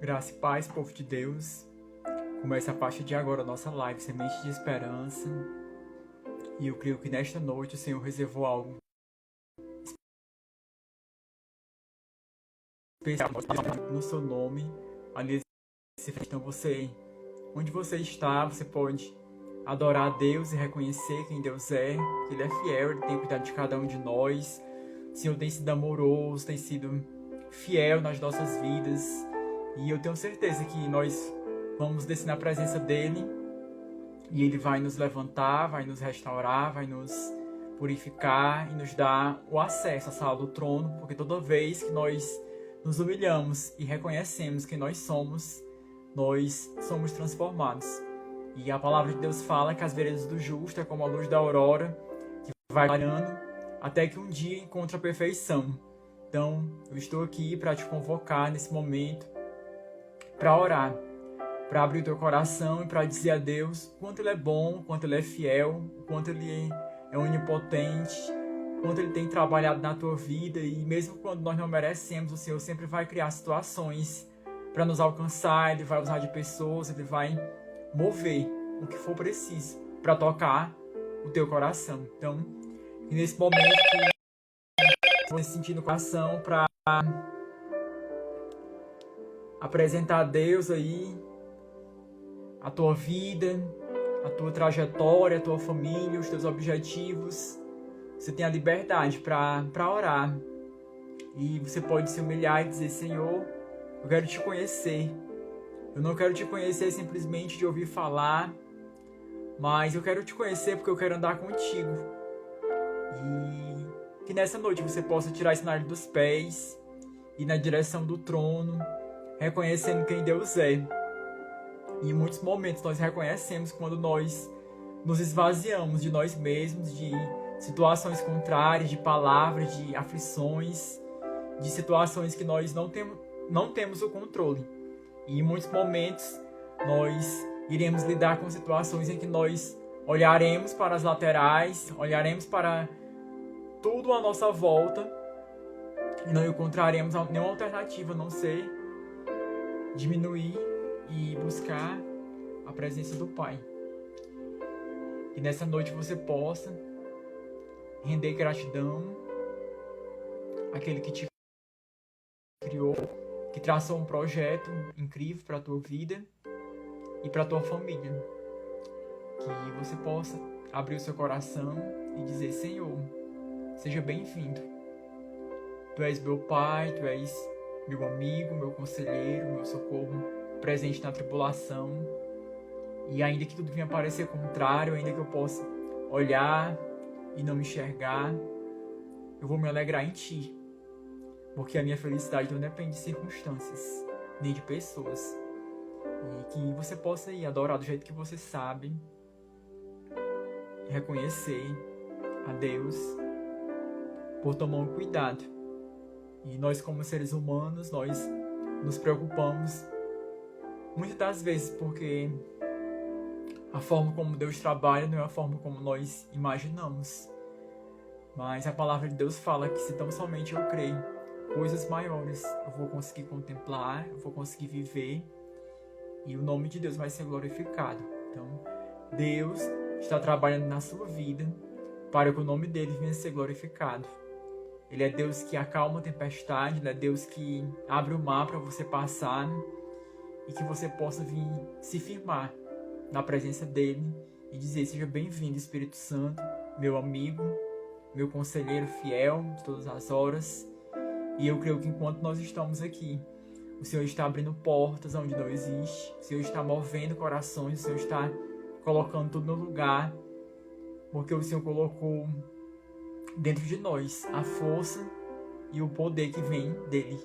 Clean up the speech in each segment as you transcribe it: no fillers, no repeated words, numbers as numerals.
Graça e paz, povo de Deus. Começa a partir de agora a nossa live Semente de Esperança. E eu creio que nesta noite o Senhor reservou algo especial no seu nome. Ali, então onde você está, você pode adorar a Deus e reconhecer quem Deus é, que Ele é fiel, Ele tem cuidado de cada um de nós. O Senhor tem sido amoroso, tem sido fiel nas nossas vidas. E eu tenho certeza que nós vamos descer na presença dEle e Ele vai nos levantar, vai nos restaurar, vai nos purificar e nos dar o acesso à sala do trono, porque toda vez que nós nos humilhamos e reconhecemos quem nós somos transformados. E a palavra de Deus fala que as veredas do justo é como a luz da aurora, que vai clareando até que um dia encontre a perfeição. Então, eu estou aqui para te convocar nesse momento, para orar, para abrir o teu coração e para dizer a Deus o quanto Ele é bom, o quanto Ele é fiel, o quanto Ele é onipotente, o quanto Ele tem trabalhado na tua vida. E mesmo quando nós não merecemos, o Senhor sempre vai criar situações para nos alcançar. Ele vai usar de pessoas, Ele vai mover o que for preciso para tocar o teu coração. Então, nesse momento que você sentir no coração, para apresentar a Deus aí a tua vida, a tua trajetória, a tua família, os teus objetivos. Você tem a liberdade para orar. E você pode se humilhar e dizer: Senhor, eu quero te conhecer. Eu não quero te conhecer simplesmente de ouvir falar, mas eu quero te conhecer porque eu quero andar contigo. E que nessa noite você possa tirar esse nariz dos pés e ir na direção do trono, reconhecendo quem Deus é. E em muitos momentos nós reconhecemos quando nós nos esvaziamos de nós mesmos, de situações contrárias, de palavras, de aflições, de situações que nós não temos o controle. E em muitos momentos nós iremos lidar com situações em que nós olharemos para as laterais, olharemos para tudo à nossa volta e não encontraremos nenhuma alternativa a não ser diminuir e buscar a presença do Pai. Que nessa noite você possa render gratidão àquele que te criou, que traçou um projeto incrível para a tua vida e para a tua família. Que você possa abrir o seu coração e dizer: Senhor, seja bem-vindo. Tu és meu Pai, Tu és meu amigo, meu conselheiro, meu socorro presente na tribulação. E ainda que tudo venha parecer contrário, ainda que eu possa olhar e não me enxergar, eu vou me alegrar em Ti, porque a minha felicidade não depende de circunstâncias, nem de pessoas. E que você possa ir adorar do jeito que você sabe, reconhecer a Deus por tomar um cuidado. E nós, como seres humanos, nós nos preocupamos muitas das vezes porque a forma como Deus trabalha não é a forma como nós imaginamos. Mas a palavra de Deus fala que se tão somente eu creio, coisas maiores eu vou conseguir contemplar, eu vou conseguir viver e o nome de Deus vai ser glorificado. Então, Deus está trabalhando na sua vida para que o nome dele venha a ser glorificado. Ele é Deus que acalma a tempestade, Ele é Deus que abre o mar para você passar e que você possa vir se firmar na presença dele e dizer: seja bem-vindo, Espírito Santo, meu amigo, meu conselheiro fiel de todas as horas. E eu creio que enquanto nós estamos aqui, o Senhor está abrindo portas onde não existe, o Senhor está movendo corações, o Senhor está colocando tudo no lugar, porque o Senhor colocou dentro de nós a força e o poder que vem dele.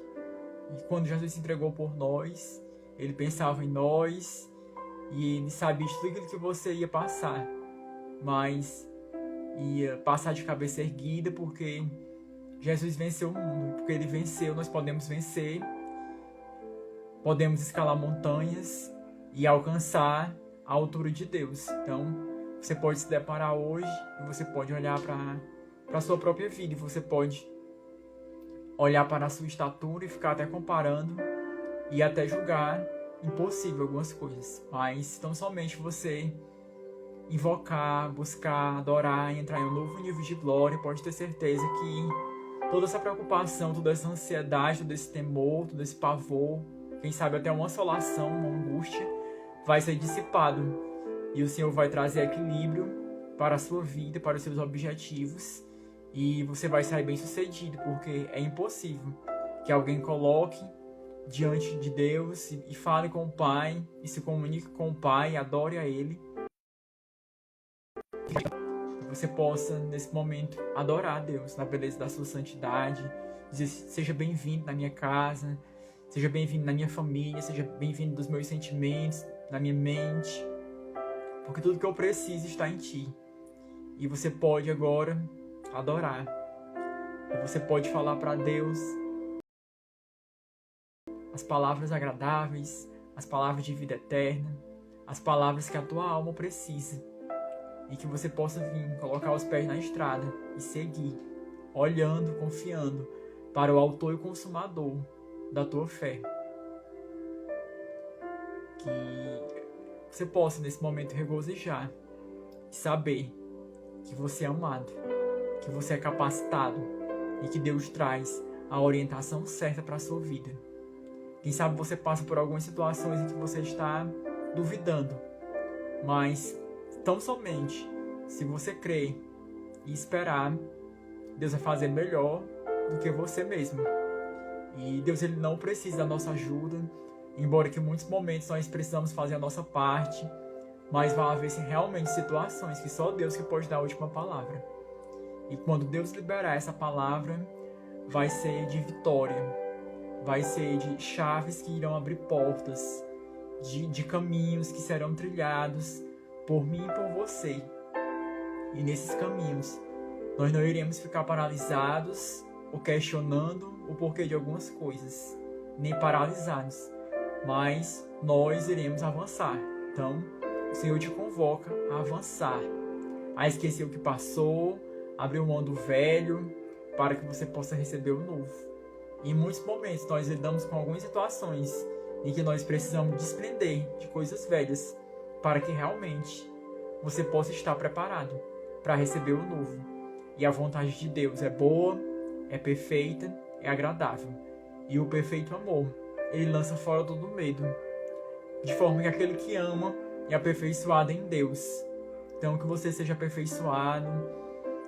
E quando Jesus se entregou por nós, Ele pensava em nós e Ele sabia de tudo aquilo que você ia passar, mas ia passar de cabeça erguida, porque Jesus venceu o mundo. Porque Ele venceu, nós podemos vencer, podemos escalar montanhas e alcançar a altura de Deus. Então, você pode se deparar hoje e você pode olhar para a sua própria vida e você pode olhar para a sua estatura e ficar até comparando e até julgar impossível algumas coisas. Mas tão somente você invocar, buscar, adorar e entrar em um novo nível de glória, pode ter certeza que toda essa preocupação, toda essa ansiedade, todo esse temor, todo esse pavor, quem sabe até uma assolação, uma angústia, vai ser dissipado. E o Senhor vai trazer equilíbrio para a sua vida, para os seus objetivos. E você vai sair bem sucedido, porque é impossível que alguém coloque diante de Deus e fale com o Pai, e se comunique com o Pai, adore a Ele. Que você possa, nesse momento, adorar a Deus na beleza da sua santidade. Dizer, seja bem-vindo na minha casa, seja bem-vindo na minha família, seja bem-vindo dos meus sentimentos, na minha mente. Porque tudo que eu preciso está em Ti. E você pode agora adorar. E você pode falar para Deus as palavras agradáveis, as palavras de vida eterna, as palavras que a tua alma precisa. E que você possa vir, colocar os pés na estrada e seguir, olhando, confiando para o autor e consumador da tua fé. Que você possa nesse momento regozijar e saber que você é amado, que você é capacitado e que Deus traz a orientação certa para a sua vida. Quem sabe você passa por algumas situações em que você está duvidando, mas tão somente se você crer e esperar, Deus vai fazer melhor do que você mesmo. E Deus ele não precisa da nossa ajuda, embora que em muitos momentos nós precisamos fazer a nossa parte, mas vai haver realmente situações que só Deus que pode dar a última palavra. E quando Deus liberar essa palavra, vai ser de vitória, vai ser de chaves que irão abrir portas, de caminhos que serão trilhados por mim e por você. E nesses caminhos, nós não iremos ficar paralisados ou questionando o porquê de algumas coisas, nem paralisados, mas nós iremos avançar. Então, o Senhor te convoca a avançar, a esquecer o que passou, abrir mão do velho, para que você possa receber o novo. E em muitos momentos nós lidamos com algumas situações em que nós precisamos desprender de coisas velhas, para que realmente você possa estar preparado para receber o novo. E a vontade de Deus é boa, é perfeita, é agradável. E o perfeito amor, ele lança fora todo medo, de forma que aquele que ama é aperfeiçoado em Deus. Então que você seja aperfeiçoado,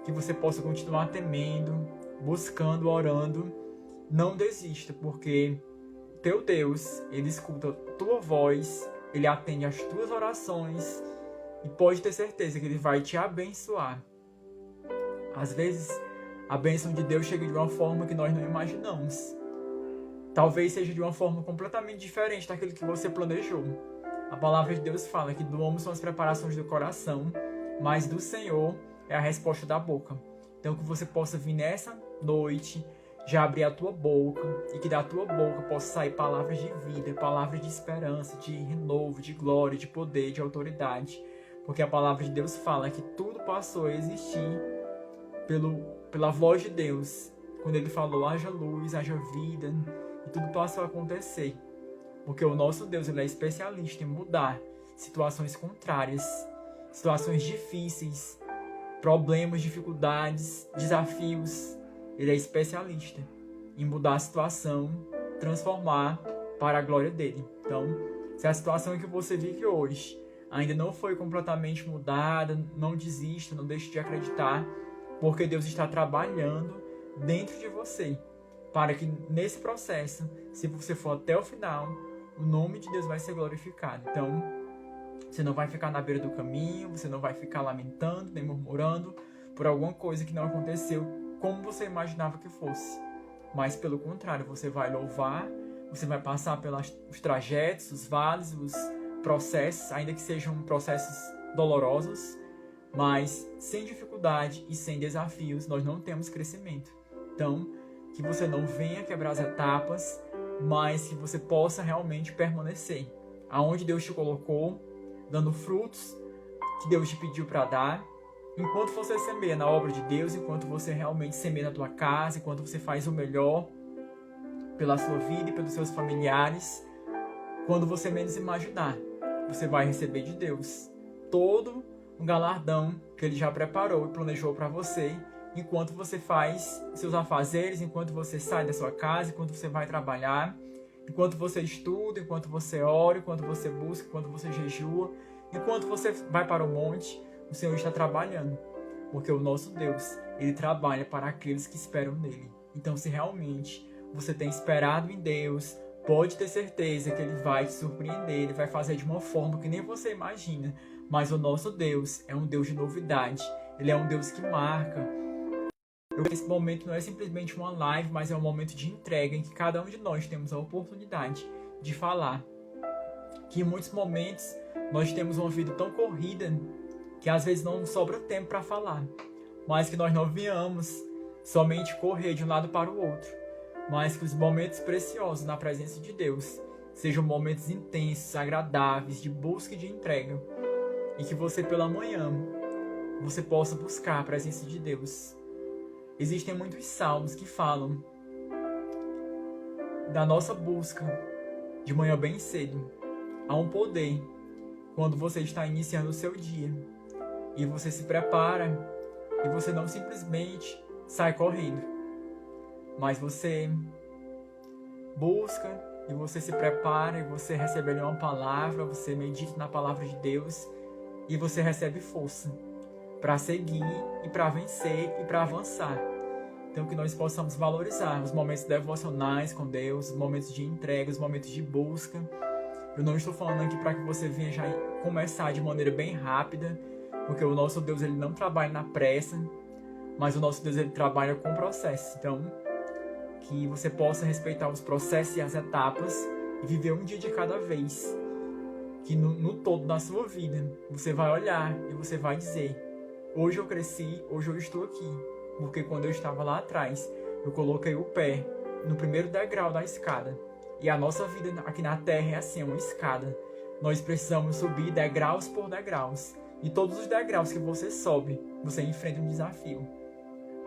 que você possa continuar temendo, buscando, orando. Não desista, porque teu Deus, ele escuta a tua voz, ele atende às tuas orações e pode ter certeza que ele vai te abençoar. Às vezes, a bênção de Deus chega de uma forma que nós não imaginamos. Talvez seja de uma forma completamente diferente daquilo que você planejou. A palavra de Deus fala que do homem são as preparações do coração, mas do Senhor é a resposta da boca. Então que você possa vir nessa noite, já abrir a tua boca e que da tua boca possa sair palavras de vida, palavras de esperança, de renovo, de glória, de poder, de autoridade. Porque a palavra de Deus fala que tudo passou a existir pela voz de Deus. Quando ele falou, haja luz, haja vida, e tudo passou a acontecer. Porque o nosso Deus ele é especialista em mudar situações contrárias, situações difíceis, problemas, dificuldades, desafios. Ele é especialista em mudar a situação, transformar para a glória dele. Então, se a situação que você vive hoje ainda não foi completamente mudada, não desista, não deixe de acreditar, porque Deus está trabalhando dentro de você, para que nesse processo, se você for até o final, o nome de Deus vai ser glorificado. Então, você não vai ficar na beira do caminho, você não vai ficar lamentando, nem murmurando por alguma coisa que não aconteceu como você imaginava que fosse. Mas, pelo contrário, você vai louvar, você vai passar pelos trajetos, os vales, os processos, ainda que sejam processos dolorosos, mas sem dificuldade e sem desafios, nós não temos crescimento. Então, que você não venha quebrar as etapas, mas que você possa realmente permanecer aonde Deus te colocou, dando frutos que Deus te pediu para dar. Enquanto você semeia na obra de Deus, enquanto você realmente semeia na tua casa, enquanto você faz o melhor pela sua vida e pelos seus familiares, quando você menos imaginar, você vai receber de Deus todo um galardão que Ele já preparou e planejou para você, enquanto você faz seus afazeres, enquanto você sai da sua casa, enquanto você vai trabalhar, enquanto você estuda, enquanto você ora, enquanto você busca, enquanto você jejua, enquanto você vai para o monte, o Senhor está trabalhando. Porque o nosso Deus, Ele trabalha para aqueles que esperam nele. Então, se realmente você tem esperado em Deus, pode ter certeza que Ele vai te surpreender, Ele vai fazer de uma forma que nem você imagina. Mas o nosso Deus é um Deus de novidade. Ele é um Deus que marca. Esse momento não é simplesmente uma live, mas é um momento de entrega em que cada um de nós temos a oportunidade de falar. Que em muitos momentos nós temos uma vida tão corrida que às vezes não sobra tempo para falar, mas que nós não venhamos somente correr de um lado para o outro, mas que os momentos preciosos na presença de Deus sejam momentos intensos, agradáveis, de busca e de entrega, e que você pela manhã você possa buscar a presença de Deus. Existem muitos salmos que falam da nossa busca de manhã bem cedo. Há um poder quando você está iniciando o seu dia e você se prepara e você não simplesmente sai correndo, mas você busca e você se prepara e você recebe ali uma palavra, você medita na palavra de Deus e você recebe força para seguir e para vencer e para avançar. Então que nós possamos valorizar os momentos devocionais com Deus, os momentos de entrega, os momentos de busca. Eu não estou falando aqui para que você venha já começar de maneira bem rápida, porque o nosso Deus ele não trabalha na pressa, mas o nosso Deus ele trabalha com processo. Então, que você possa respeitar os processos e as etapas e viver um dia de cada vez. Que no todo da sua vida, você vai olhar e você vai dizer: hoje eu cresci, hoje eu estou aqui. Porque quando eu estava lá atrás, eu coloquei o pé no primeiro degrau da escada. E a nossa vida aqui na Terra é assim, uma escada. Nós precisamos subir degraus por degraus. E todos os degraus que você sobe, você enfrenta um desafio.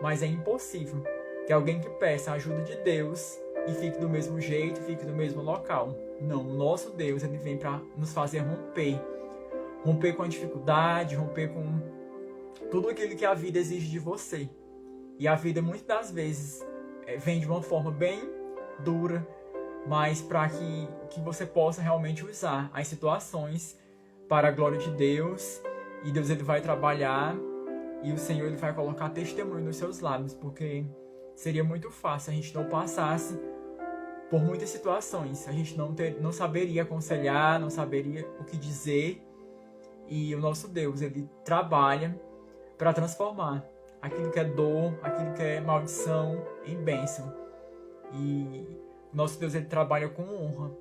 Mas é impossível que alguém que peça a ajuda de Deus e fique do mesmo jeito, fique no mesmo local. Não, o nosso Deus ele vem para nos fazer romper. Romper com a dificuldade, romper com tudo aquilo que a vida exige de você. E a vida, muitas das vezes, vem de uma forma bem dura, mas para que você possa realmente usar as situações para a glória de Deus. E Deus ele vai trabalhar e o Senhor ele vai colocar testemunho nos seus lábios, porque seria muito fácil a gente não passasse por muitas situações. A gente não saberia aconselhar, não saberia o que dizer. E o nosso Deus, ele trabalha para transformar aquilo que é dor, aquilo que é maldição, em bênção. E o nosso Deus, ele trabalha com honra.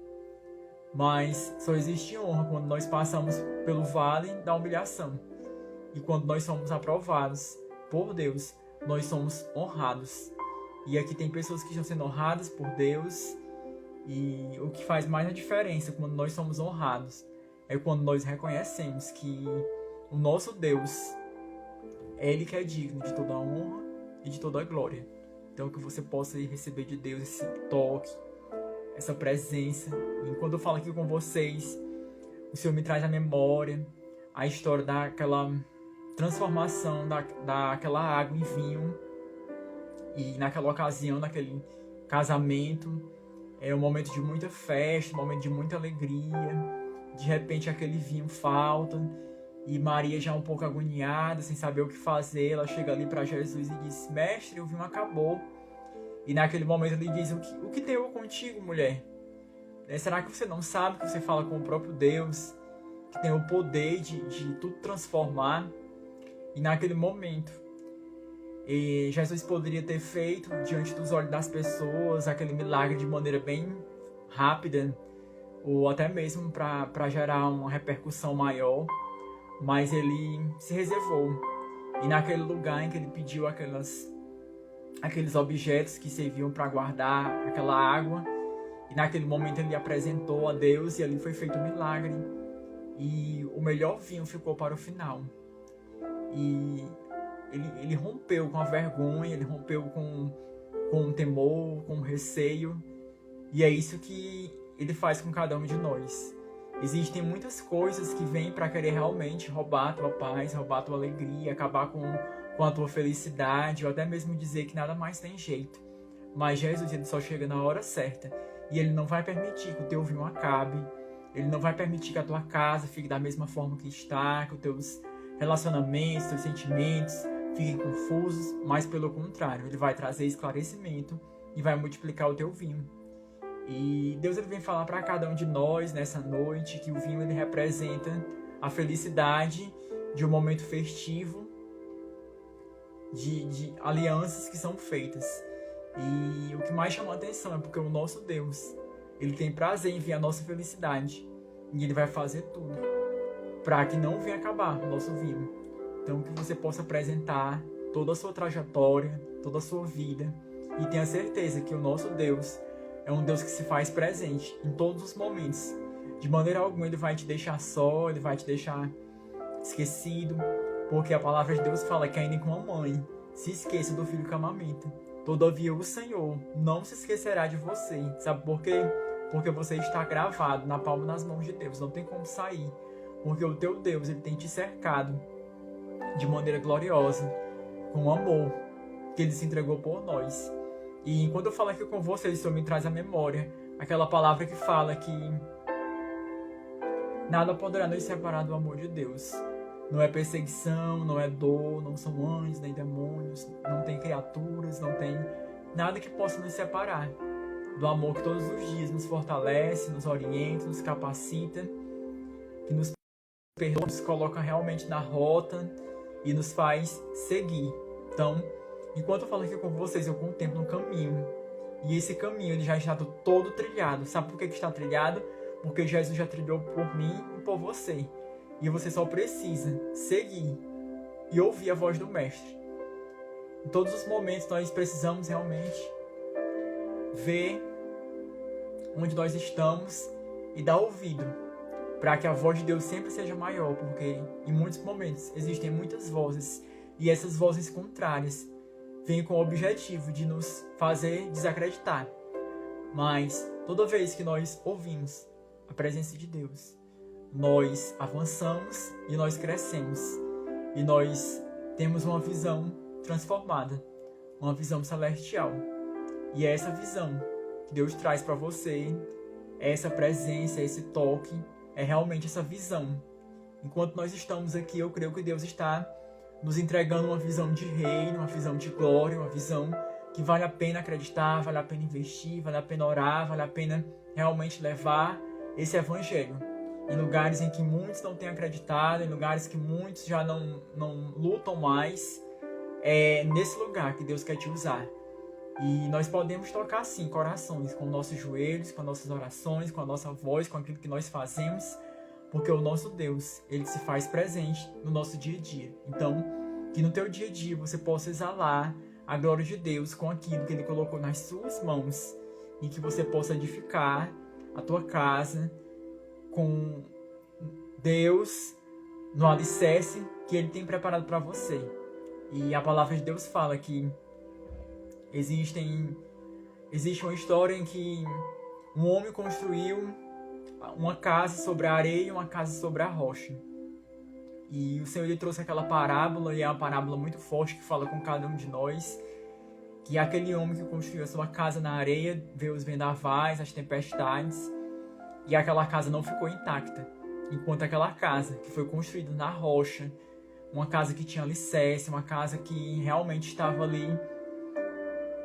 Mas só existe honra quando nós passamos pelo vale da humilhação. E quando nós somos aprovados por Deus, nós somos honrados. E aqui tem pessoas que estão sendo honradas por Deus. E o que faz mais a diferença quando nós somos honrados é quando nós reconhecemos que o nosso Deus é Ele que é digno de toda a honra e de toda a glória. Então que você possa receber de Deus esse toque, essa presença. E quando eu falo aqui com vocês, o Senhor me traz à memória a história daquela transformação daquela água em vinho. E naquela ocasião, naquele casamento, é um momento de muita festa, um momento de muita alegria. De repente aquele vinho falta e Maria já um pouco agoniada, sem saber o que fazer, ela chega ali para Jesus e diz: mestre, o vinho acabou. E naquele momento ele diz: o que tenho contigo, mulher? Será que você não sabe que você fala com o próprio Deus, que tem o poder de tudo transformar? E naquele momento, Jesus poderia ter feito, diante dos olhos das pessoas, aquele milagre de maneira bem rápida, ou até mesmo para gerar uma repercussão maior, mas ele se reservou. E naquele lugar em que ele pediu aqueles objetos que serviam para guardar aquela água, e naquele momento ele apresentou a Deus e ali foi feito um milagre. E o melhor vinho ficou para o final. E ele rompeu com a vergonha, ele rompeu com o temor, com o receio. E é isso que Ele faz com cada um de nós. Existem muitas coisas que vêm para querer realmente roubar a tua paz, roubar a tua alegria, acabar com a tua felicidade, ou até mesmo dizer que nada mais tem jeito. Mas Jesus, ele só chega na hora certa. E ele não vai permitir que o teu vinho acabe. Ele não vai permitir que a tua casa fique da mesma forma que está, que os teus relacionamentos, teus sentimentos fiquem confusos, mas pelo contrário, ele vai trazer esclarecimento e vai multiplicar o teu vinho. E Deus, ele vem falar para cada um de nós nessa noite que o vinho, ele representa a felicidade de um momento festivo, de alianças que são feitas. E o que mais chama a atenção é porque o nosso Deus, ele tem prazer em ver a nossa felicidade. E ele vai fazer tudo para que não venha acabar o nosso vinho. Então, que você possa apresentar toda a sua trajetória, toda a sua vida. E tenha certeza que o nosso Deus é um Deus que se faz presente em todos os momentos. De maneira alguma ele vai te deixar só, ele vai te deixar esquecido. Porque a palavra de Deus fala que ainda que uma mãe se esqueça do filho que amamenta, todavia o Senhor não se esquecerá de você. Sabe por quê? Porque você está gravado na palma das mãos de Deus. Não tem como sair. Porque o teu Deus, ele tem te cercado de maneira gloriosa, com amor, que ele se entregou por nós. E enquanto eu falo aqui com vocês, isso me traz à memória aquela palavra que fala que nada poderá nos separar do amor de Deus. Não é perseguição, não é dor, não são anjos, nem demônios, não tem criaturas, não tem nada que possa nos separar do amor que todos os dias nos fortalece, nos orienta, nos capacita, que nos perdoa, nos coloca realmente na rota e nos faz seguir. Então, enquanto eu falo aqui com vocês, eu contemplo um caminho. E esse caminho ele já está todo trilhado. Sabe por que está trilhado? Porque Jesus já trilhou por mim e por você. E você só precisa seguir e ouvir a voz do Mestre. Em todos os momentos nós precisamos realmente ver onde nós estamos e dar ouvido para que a voz de Deus sempre seja maior, porque em muitos momentos existem muitas vozes e essas vozes contrárias vêm com o objetivo de nos fazer desacreditar. Mas toda vez que nós ouvimos a presença de Deus, nós avançamos e nós crescemos e nós temos uma visão transformada, uma visão celestial. E é essa visão que Deus traz para você, essa presença, esse toque, é realmente essa visão. Enquanto nós estamos aqui, eu creio que Deus está nos entregando uma visão de reino, uma visão de glória, uma visão que vale a pena acreditar, vale a pena investir, vale a pena orar, vale a pena realmente levar esse evangelho em lugares em que muitos não têm acreditado, em lugares que muitos já não lutam mais. É nesse lugar que Deus quer te usar. E nós podemos tocar sim corações, com nossos joelhos, com nossas orações, com a nossa voz, com aquilo que nós fazemos, porque o nosso Deus, ele se faz presente no nosso dia a dia. Então, que no teu dia a dia você possa exalar a glória de Deus com aquilo que ele colocou nas suas mãos e que você possa edificar a tua casa com Deus no alicerce que ele tem preparado para você. E a palavra de Deus fala que existe uma história em que um homem construiu uma casa sobre a areia e uma casa sobre a rocha. E o Senhor ele trouxe aquela parábola, e é uma parábola muito forte que fala com cada um de nós, que aquele homem que construiu a sua casa na areia veio os vendavais, as tempestades, e aquela casa não ficou intacta. Enquanto aquela casa que foi construída na rocha, uma casa que tinha alicerce, uma casa que realmente estava ali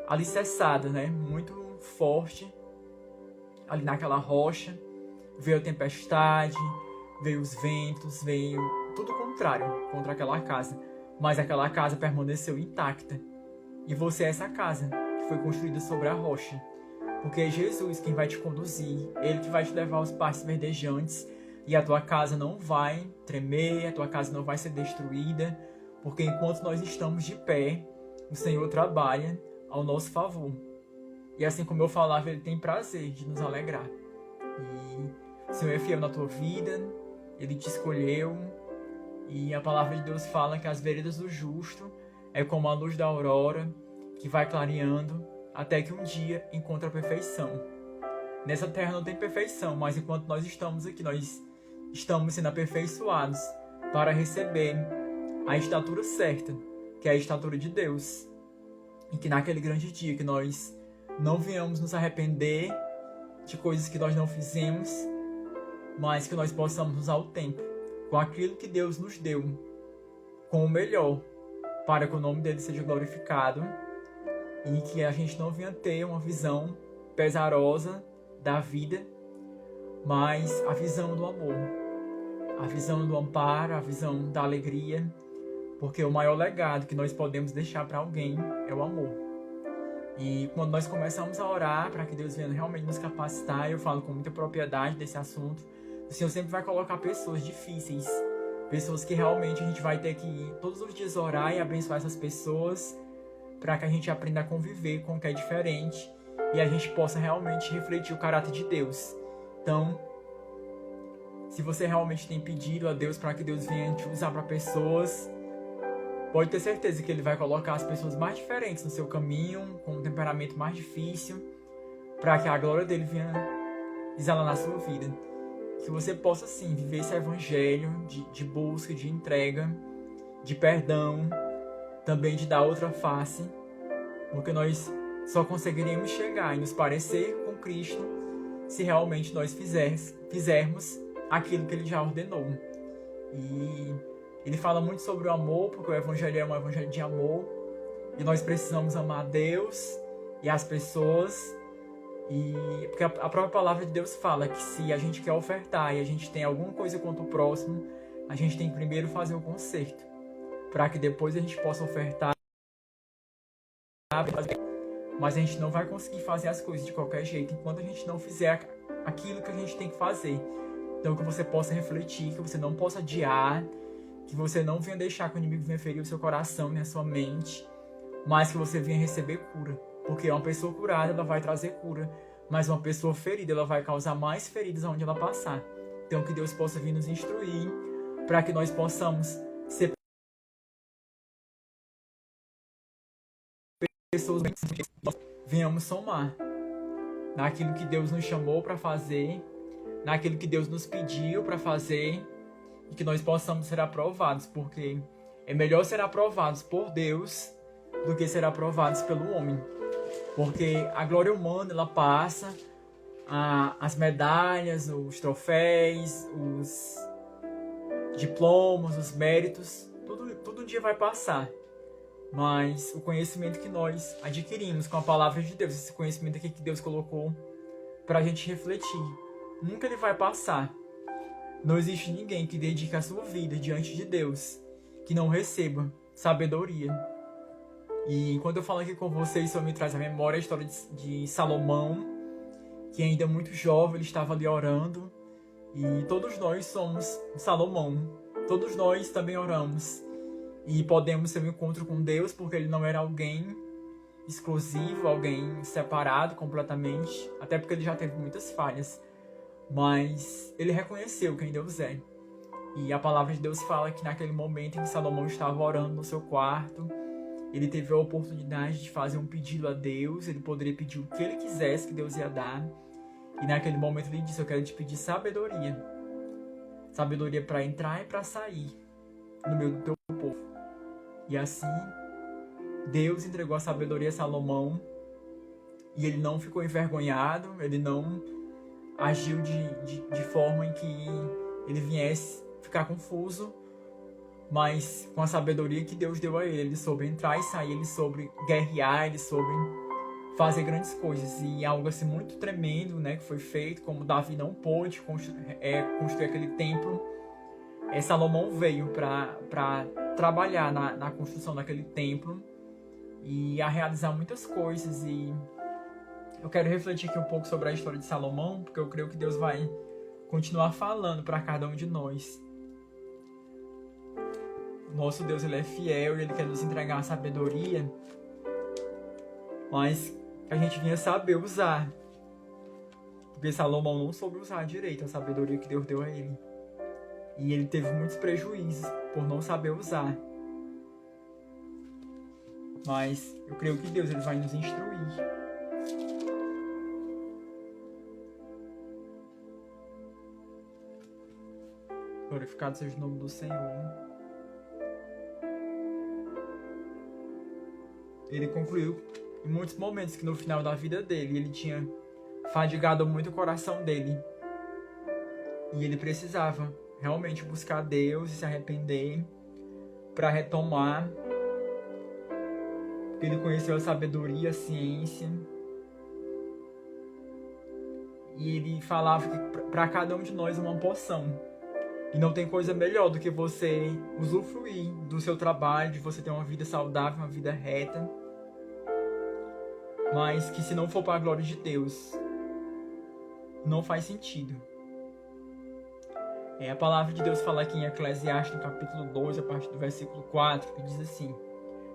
alicerçada, né? Muito forte, ali naquela rocha, veio a tempestade, veio os ventos, veio tudo contrário contra aquela casa, mas aquela casa permaneceu intacta. E você é essa casa que foi construída sobre a rocha, porque é Jesus quem vai te conduzir, ele que vai te levar aos pastos verdejantes, e a tua casa não vai tremer, a tua casa não vai ser destruída, porque enquanto nós estamos de pé, o Senhor trabalha ao nosso favor. E assim como eu falava, ele tem prazer de nos alegrar. E o Senhor é fiel na tua vida, ele te escolheu, e a palavra de Deus fala que as veredas do justo é como a luz da aurora, que vai clareando até que um dia encontra a perfeição. nessa terra não tem perfeição, mas enquanto nós estamos aqui, nós estamos sendo aperfeiçoados para receber a estatura certa, que é a estatura de Deus. E que naquele grande dia que nós não venhamos nos arrepender de coisas que nós não fizemos, mas que nós possamos usar o tempo com aquilo que Deus nos deu, com o melhor, para que o nome dele seja glorificado e que a gente não venha ter uma visão pesarosa da vida, mas a visão do amor, a visão do amparo, a visão da alegria, porque o maior legado que nós podemos deixar para alguém é o amor. E quando nós começamos a orar para que Deus venha realmente nos capacitar, eu falo com muita propriedade desse assunto, o Senhor sempre vai colocar pessoas difíceis, pessoas que realmente a gente vai ter que ir todos os dias orar e abençoar essas pessoas para que a gente aprenda a conviver com o que é diferente e a gente possa realmente refletir o caráter de Deus. Então, se você realmente tem pedido a Deus para que Deus venha te usar para pessoas, pode ter certeza que Ele vai colocar as pessoas mais diferentes no seu caminho, com um temperamento mais difícil, para que a glória dele venha exalar na sua vida. Que você possa, sim, viver esse evangelho de busca, de entrega, de perdão, também de dar outra face, porque nós só conseguiremos chegar e nos parecer com Cristo se realmente nós fizermos aquilo que Ele já ordenou. E Ele fala muito sobre o amor, porque o evangelho é um evangelho de amor, e nós precisamos amar Deus e as pessoas. E porque a própria palavra de Deus fala que se a gente quer ofertar e a gente tem alguma coisa contra o próximo, a gente tem que primeiro fazer o conserto, para que depois a gente possa ofertar. Mas a gente não vai conseguir fazer as coisas de qualquer jeito enquanto a gente não fizer aquilo que a gente tem que fazer. Então que você possa refletir, que você não possa adiar, que você não venha deixar que o inimigo venha ferir o seu coração e a sua mente, mas que você venha receber cura. Porque uma pessoa curada, ela vai trazer cura, mas uma pessoa ferida, ela vai causar mais feridas onde ela passar. Então que Deus possa vir nos instruir, para que nós possamos ser pessoas que venhamos somar naquilo que Deus nos chamou para fazer, naquilo que Deus nos pediu para fazer, e que nós possamos ser aprovados, porque é melhor ser aprovados por Deus do que ser aprovados pelo homem. Porque a glória humana, ela passa, as medalhas, os troféus, os diplomas, os méritos, tudo um dia vai passar. Mas o conhecimento que nós adquirimos com a palavra de Deus, esse conhecimento aqui que Deus colocou para a gente refletir, nunca ele vai passar. Não existe ninguém que dedique a sua vida diante de Deus que não receba sabedoria. E quando eu falo aqui com vocês, isso me traz à memória a história de Salomão, que ainda muito jovem, ele estava ali orando. E todos nós somos Salomão. Todos nós também oramos. E podemos ter um encontro com Deus, porque ele não era alguém exclusivo, alguém separado completamente. Até porque ele já teve muitas falhas. Mas ele reconheceu quem Deus é. E a palavra de Deus fala que naquele momento em que Salomão estava orando no seu quarto, ele teve a oportunidade de fazer um pedido a Deus. Ele poderia pedir o que ele quisesse, que Deus ia dar. E naquele momento ele disse: eu quero te pedir sabedoria. Sabedoria para entrar e para sair no meio do teu povo. E assim, Deus entregou a sabedoria a Salomão. E ele não ficou envergonhado. Ele não agiu de forma em que ele viesse ficar confuso. Mas com a sabedoria que Deus deu a ele, ele soube entrar e sair, ele soube guerrear, ele soube fazer grandes coisas. E algo assim muito tremendo, né, que foi feito, como Davi não pôde construir aquele templo, Salomão veio para trabalhar na construção daquele templo e a realizar muitas coisas. E eu quero refletir aqui um pouco sobre a história de Salomão, porque eu creio que Deus vai continuar falando para cada um de nós. Nosso Deus, ele é fiel e ele quer nos entregar a sabedoria, mas que a gente venha saber usar. Porque Salomão não soube usar direito a sabedoria que Deus deu a ele. E ele teve muitos prejuízos por não saber usar. Mas eu creio que Deus, ele vai nos instruir. Glorificado seja o nome do Senhor. Ele concluiu em muitos momentos que no final da vida dele, ele tinha fadigado muito o coração dele. E ele precisava realmente buscar Deus e se arrepender para retomar. Porque ele conheceu a sabedoria, a ciência. E ele falava que para cada um de nós uma porção. E não tem coisa melhor do que você usufruir do seu trabalho, de você ter uma vida saudável, uma vida reta. Mas que se não for para a glória de Deus, não faz sentido. A palavra de Deus fala aqui em Eclesiastes, no capítulo 2, a partir do versículo 4, que diz assim: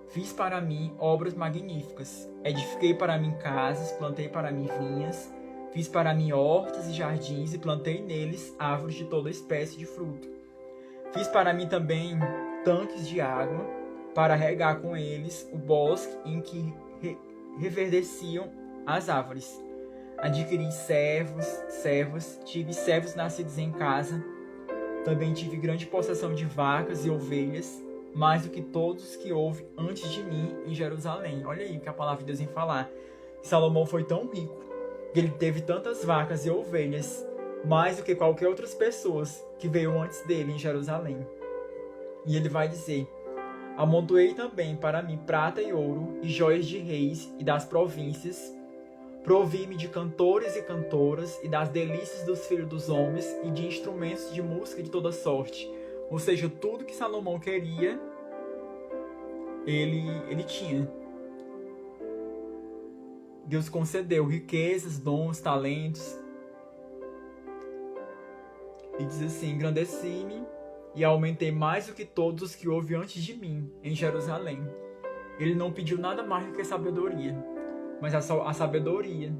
Fiz para mim obras magníficas, edifiquei para mim casas, plantei para mim vinhas, fiz para mim hortas e jardins e plantei neles árvores de toda espécie de fruto. Fiz para mim também tanques de água, para regar com eles o bosque em que reverdeciam as árvores. Adquiri servas, tive servos nascidos em casa. Também tive grande possessão de vacas e ovelhas, mais do que todos que houve antes de mim em Jerusalém. Olha aí o que a palavra de Deus vem falar. Salomão foi tão rico que ele teve tantas vacas e ovelhas, mais do que qualquer outras pessoas que veio antes dele em Jerusalém. E ele vai dizer: Amontoei também para mim prata e ouro, e joias de reis e das províncias. Provi-me de cantores e cantoras, e das delícias dos filhos dos homens, e de instrumentos de música de toda sorte. Ou seja, tudo que Salomão queria, ele tinha. Deus concedeu riquezas, dons, talentos. E diz assim: engrandeci-me e aumentei mais do que todos os que houve antes de mim em Jerusalém. Ele não pediu nada mais do que sabedoria, mas a sabedoria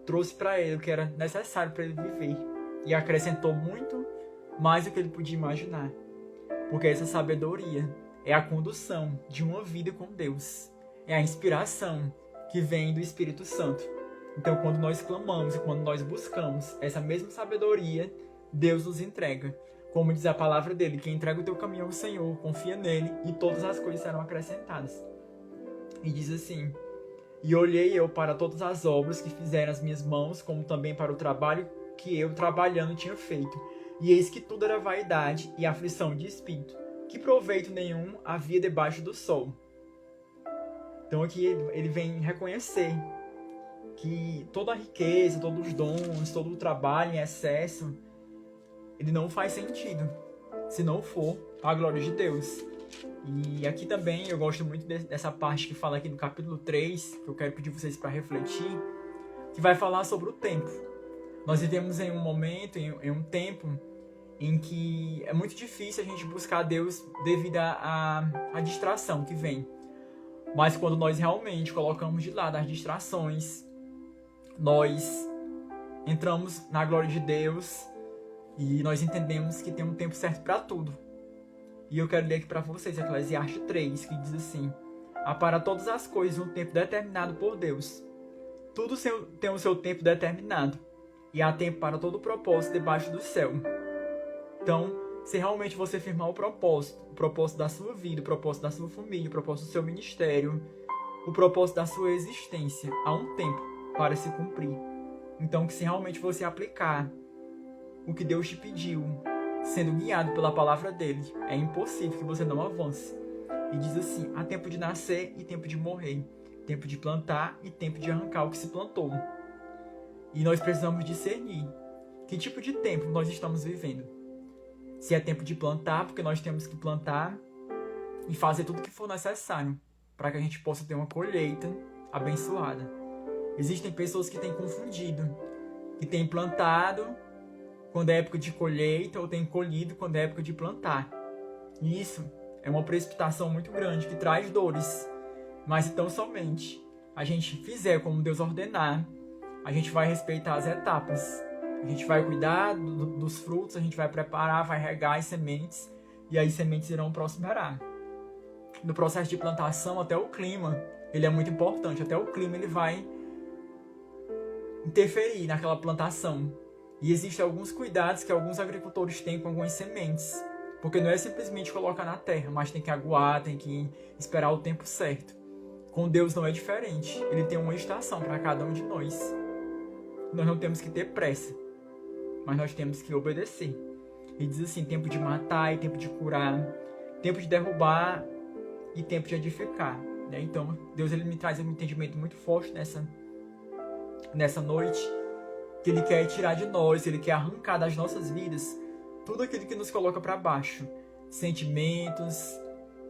trouxe para ele o que era necessário para ele viver e acrescentou muito mais do que ele podia imaginar, porque essa sabedoria é a condução de uma vida com Deus, é a inspiração que vem do Espírito Santo. Então, quando nós clamamos e quando nós buscamos essa mesma sabedoria, Deus nos entrega. Como diz a palavra dele: quem entrega o teu caminho ao Senhor, confia nele e todas as coisas serão acrescentadas. E diz assim: e olhei eu para todas as obras que fizeram as minhas mãos, como também para o trabalho que eu trabalhando tinha feito. E eis que tudo era vaidade e aflição de espírito, que proveito nenhum havia debaixo do sol. Então aqui ele vem reconhecer que toda a riqueza, todos os dons, todo o trabalho em excesso, ele não faz sentido se não for a glória de Deus. E aqui também eu gosto muito dessa parte que fala aqui no capítulo 3, que eu quero pedir vocês para refletir, que vai falar sobre o tempo. Nós vivemos em um momento, em um tempo, em que é muito difícil a gente buscar Deus devido à distração que vem. Mas quando nós realmente colocamos de lado as distrações, nós entramos na glória de Deus e nós entendemos que tem um tempo certo para tudo. E eu quero ler aqui para vocês Eclesiastes 3, que diz assim: há para todas as coisas um tempo determinado por Deus. Tudo tem o seu tempo determinado. E há tempo para todo o propósito debaixo do céu. Então, se realmente você firmar o propósito da sua vida, o propósito da sua família, o propósito do seu ministério, o propósito da sua existência, há um tempo para se cumprir. Então, que se realmente você aplicar o que Deus te pediu, sendo guiado pela palavra dele, é impossível que você não avance. E diz assim: há tempo de nascer e tempo de morrer, tempo de plantar e tempo de arrancar o que se plantou. E nós precisamos discernir que tipo de tempo nós estamos vivendo. Se é tempo de plantar, porque nós temos que plantar e fazer tudo o que for necessário para que a gente possa ter uma colheita abençoada. Existem pessoas que têm confundido, que têm plantado quando é época de colheita, ou têm colhido quando é época de plantar. E isso é uma precipitação muito grande que traz dores. Mas então somente a gente fizer como Deus ordenar, a gente vai respeitar as etapas. A gente vai cuidar dos frutos, a gente vai preparar, vai regar as sementes, e aí as sementes irão prosperar. No processo de plantação, até o clima, ele é muito importante. Até o clima ele vai interferir naquela plantação. E existem alguns cuidados que alguns agricultores têm com algumas sementes. Porque não é simplesmente colocar na terra, mas tem que aguar, tem que esperar o tempo certo. Com Deus não é diferente. Ele tem uma estação para cada um de nós. Nós não temos que ter pressa, mas nós temos que obedecer. Ele diz assim, tempo de matar e tempo de curar, tempo de derrubar e tempo de edificar. Né? Então, Deus ele me traz um entendimento muito forte nessa noite, que Ele quer tirar de nós, Ele quer arrancar das nossas vidas tudo aquilo que nos coloca para baixo. Sentimentos,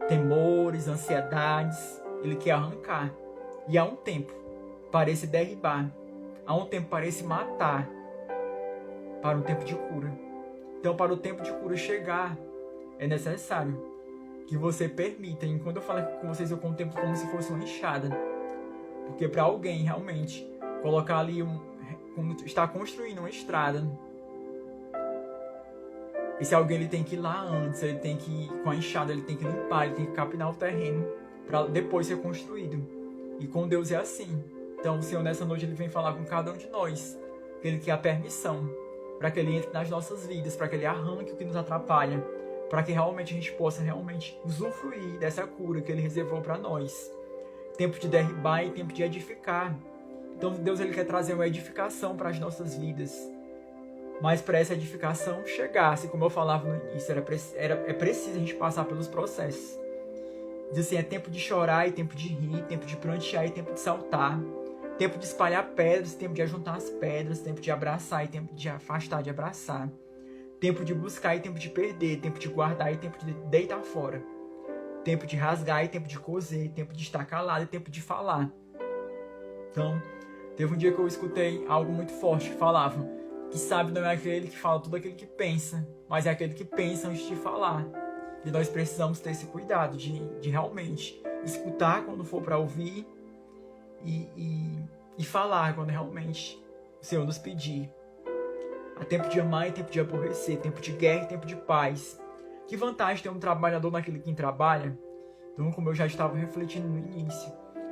temores, ansiedades, Ele quer arrancar. E há um tempo para esse derribar, há um tempo para esse matar, para um tempo de cura. Então, para o tempo de cura chegar, é necessário que você permita. E quando eu falo com vocês, eu contemplo como se fosse uma enxada. Porque para alguém realmente colocar ali está construindo uma estrada, esse alguém ele tem que ir lá antes, ele tem que, com a enxada, ele tem que limpar, ele tem que capinar o terreno para depois ser construído. E com Deus é assim. Então o Senhor nessa noite ele vem falar com cada um de nós, que Ele quer a permissão para que Ele entre nas nossas vidas, para que Ele arranque o que nos atrapalha, para que realmente a gente possa realmente usufruir dessa cura que Ele reservou para nós. Tempo de derribar e tempo de edificar. Então Deus ele quer trazer uma edificação para as nossas vidas. Mas para essa edificação chegar, assim como eu falava no início, é preciso a gente passar pelos processos. Diz assim, é tempo de chorar e tempo de rir, tempo de prantear e tempo de saltar, tempo de espalhar pedras, tempo de ajuntar as pedras, tempo de abraçar e tempo de afastar de abraçar, tempo de buscar e tempo de perder, tempo de guardar e tempo de deitar fora, tempo de rasgar e tempo de coser, tempo de estar calado e tempo de falar. Então, teve um dia que eu escutei algo muito forte que falava que sábio não é aquele que fala tudo aquilo que pensa, mas é aquele que pensa antes de falar. E nós precisamos ter esse cuidado de realmente escutar quando for para ouvir e falar quando realmente o Senhor nos pedir. Há tempo de amar e tempo de aborrecer, tempo de guerra e tempo de paz. Que vantagem ter um trabalhador naquele quem trabalha? Então, como eu já estava refletindo no início,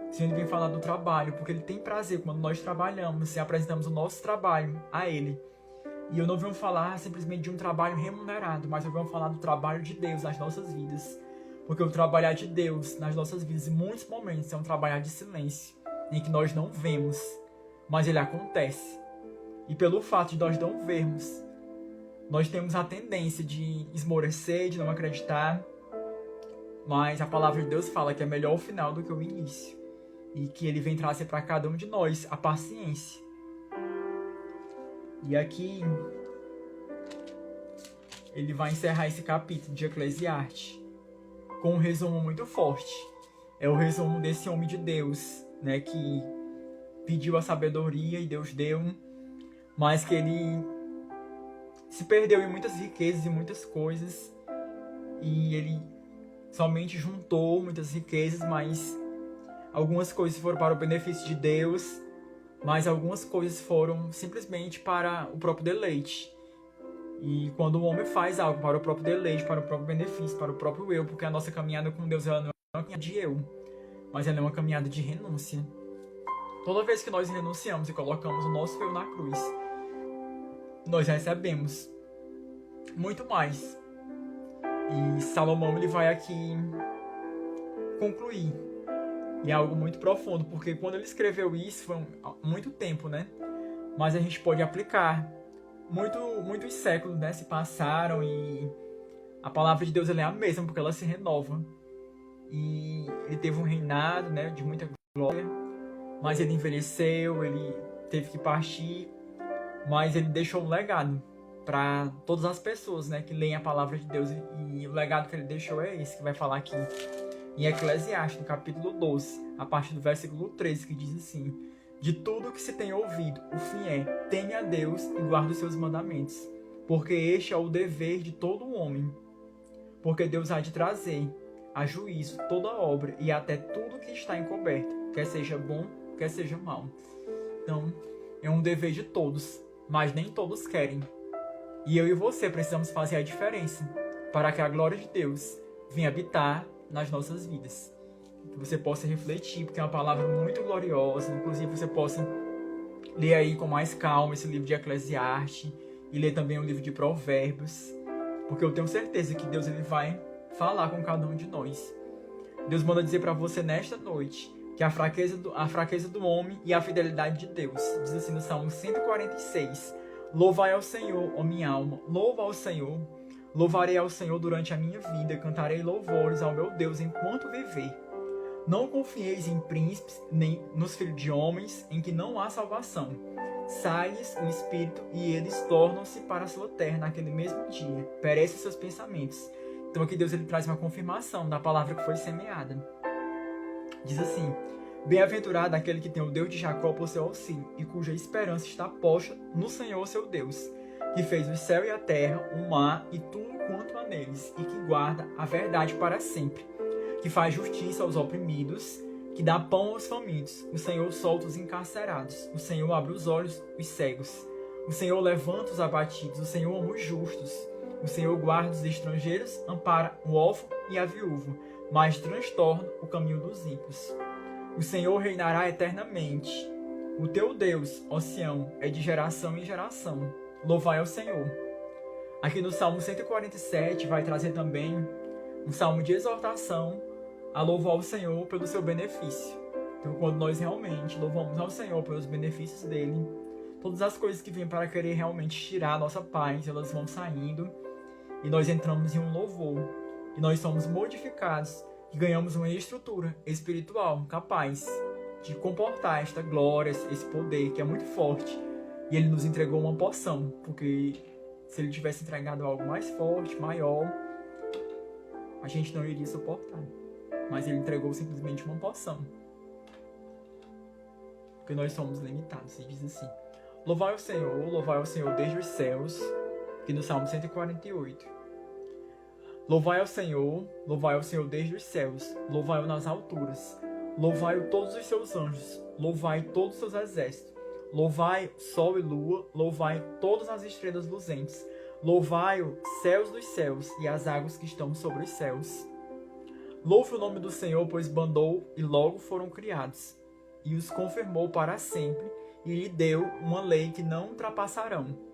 o Senhor vem falar do trabalho, porque Ele tem prazer quando nós trabalhamos e apresentamos o nosso trabalho a Ele. E eu não venho falar simplesmente de um trabalho remunerado, mas eu venho falar do trabalho de Deus nas nossas vidas. Porque o trabalhar de Deus nas nossas vidas, em muitos momentos, é um trabalhar de silêncio, em que nós não vemos, mas ele acontece. E pelo fato de nós não vermos, nós temos a tendência de esmorecer, de não acreditar, mas a palavra de Deus fala que é melhor o final do que o início. E que Ele vem trazer para cada um de nós a paciência. E aqui ele vai encerrar esse capítulo de Eclesiastes com um resumo muito forte. É o resumo desse homem de Deus, né, que pediu a sabedoria e Deus deu, mas que ele se perdeu em muitas riquezas e muitas coisas, e ele somente juntou muitas riquezas, mas algumas coisas foram para o benefício de Deus, mas algumas coisas foram simplesmente para o próprio deleite. E quando o homem faz algo para o próprio deleite, para o próprio benefício, para o próprio eu, porque a nossa caminhada com Deus ela não é uma caminhada de eu, mas ela é uma caminhada de renúncia. Toda vez que nós renunciamos e colocamos o nosso eu na cruz, nós recebemos muito mais. E Salomão ele vai aqui concluir. E é algo muito profundo, porque quando ele escreveu isso foi muito tempo, né? Mas a gente pode aplicar. Muitos séculos, né, se passaram e a palavra de Deus ela é a mesma, porque ela se renova. E ele teve um reinado, né, de muita glória, mas ele envelheceu, ele teve que partir, mas ele deixou um legado para todas as pessoas, né, que leem a palavra de Deus. E o legado que ele deixou é esse, que vai falar aqui em Eclesiastes, no capítulo 12, a partir do versículo 13, que diz assim: de tudo que se tem ouvido, o fim é: teme a Deus e guarde os seus mandamentos, porque este é o dever de todo homem. Porque Deus há de trazer a juízo toda obra e até tudo que está encoberto, quer seja bom, quer seja mal. Então, é um dever de todos, mas nem todos querem. E eu e você precisamos fazer a diferença para que a glória de Deus venha habitar nas nossas vidas. Que você possa refletir, porque é uma palavra muito gloriosa. Inclusive você possa ler aí com mais calma esse livro de Eclesiastes e ler também o livro de Provérbios, porque eu tenho certeza que Deus ele vai falar com cada um de nós. Deus manda dizer para você nesta noite que a fraqueza do homem e a fidelidade de Deus. Diz assim no Salmo 146: Louvai ao Senhor, ó minha alma, louva ao Senhor. Louvarei ao Senhor durante a minha vida, cantarei louvores ao meu Deus enquanto viver. Não confieis em príncipes, nem nos filhos de homens, em que não há salvação. Sai-lhes o espírito e eles tornam-se para a sua terra naquele mesmo dia. Perecem seus pensamentos. Então aqui Deus ele traz uma confirmação da palavra que foi semeada. Diz assim: Bem-aventurado aquele que tem o Deus de Jacó por seu auxílio, e cuja esperança está posta no Senhor seu Deus, que fez o céu e a terra, o mar e tudo quanto há neles, e que guarda a verdade para sempre, que faz justiça aos oprimidos, que dá pão aos famintos. O Senhor solta os encarcerados, o Senhor abre os olhos dos cegos, o Senhor levanta os abatidos, o Senhor ama os justos, o Senhor guarda os estrangeiros, ampara o órfão e a viúva, mas transtorna o caminho dos ímpios. O Senhor reinará eternamente. O teu Deus, ó Sião, é de geração em geração. Louvai ao Senhor. Aqui no Salmo 147 vai trazer também um salmo de exortação a louvar ao Senhor pelo seu benefício. Então, quando nós realmente louvamos ao Senhor pelos benefícios dele, todas as coisas que vêm para querer realmente tirar a nossa paz, elas vão saindo e nós entramos em um louvor. E nós somos modificados e ganhamos uma estrutura espiritual capaz de comportar esta glória, esse poder que é muito forte. E ele nos entregou uma porção, porque se ele tivesse entregado algo mais forte, maior, a gente não iria suportar. Mas ele entregou simplesmente uma porção. Porque nós somos limitados. Ele diz assim: louvai ao Senhor desde os céus, aqui no Salmo 148. Louvai ao Senhor desde os céus, louvai-o nas alturas, louvai-o todos os seus anjos, louvai todos os seus exércitos, louvai sol e lua, louvai todas as estrelas luzentes, louvai-o céus dos céus e as águas que estão sobre os céus. Louve o nome do Senhor, pois mandou e logo foram criados, e os confirmou para sempre, e lhe deu uma lei que não ultrapassarão.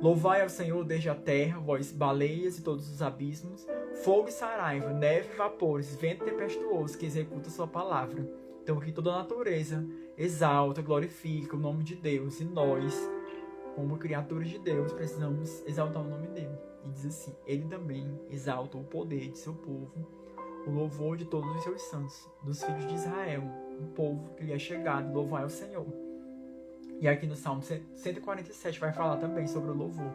Louvai ao Senhor desde a terra, vós baleias e todos os abismos, fogo e saraiva, neve e vapores, vento tempestuoso que executa sua palavra. Então aqui toda a natureza exalta, glorifica o nome de Deus, e nós, como criaturas de Deus, precisamos exaltar o nome dele. E diz assim: ele também exalta o poder de seu povo, o louvor de todos os seus santos, dos filhos de Israel, o povo que lhe é chegado. Louvai ao Senhor. E aqui no Salmo 147 vai falar também sobre o louvor.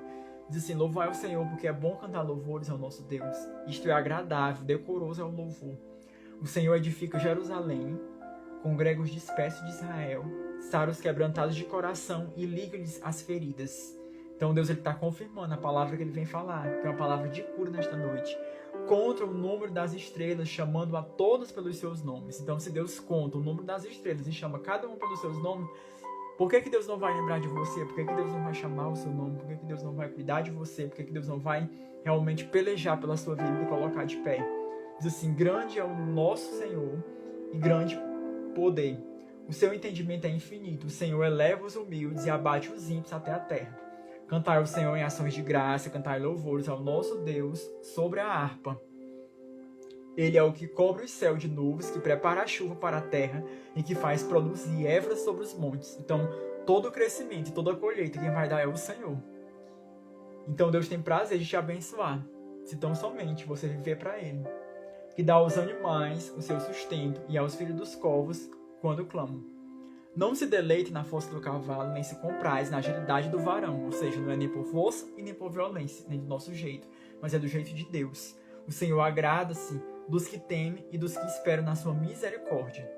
Diz assim: louvai ao Senhor, porque é bom cantar louvores ao nosso Deus. Isto é agradável, decoroso é o louvor. O Senhor edifica Jerusalém, congrega os dispersos de Israel, sara os quebrantados de coração e liga-lhes as feridas. Então Deus está confirmando a palavra que ele vem falar, que é uma palavra de cura nesta noite. Contra o número das estrelas, chamando a todos pelos seus nomes. Então, se Deus conta o número das estrelas e chama cada um pelos seus nomes, por que Deus não vai lembrar de você? Por que Deus não vai chamar o seu nome? Por que Deus não vai cuidar de você? Por que Deus não vai realmente pelejar pela sua vida e colocar de pé? Diz assim: grande é o nosso Senhor e grande poder. O seu entendimento é infinito. O Senhor eleva os humildes e abate os ímpios até a terra. Cantai ao Senhor em ações de graça, cantai louvores ao nosso Deus sobre a harpa. Ele é o que cobre o céu de nuvens, que prepara a chuva para a terra e que faz produzir ervas sobre os montes. Então, todo o crescimento e toda a colheita quem vai dar é o Senhor. Então, Deus tem prazer de te abençoar, se tão somente você viver para Ele. Que dá aos animais o seu sustento e aos filhos dos corvos quando clamam. Não se deleite na força do cavalo, nem se compraz na agilidade do varão. Ou seja, não é nem por força e nem por violência, nem do nosso jeito, mas é do jeito de Deus. O Senhor agrada-se dos que temem e dos que esperam na sua misericórdia.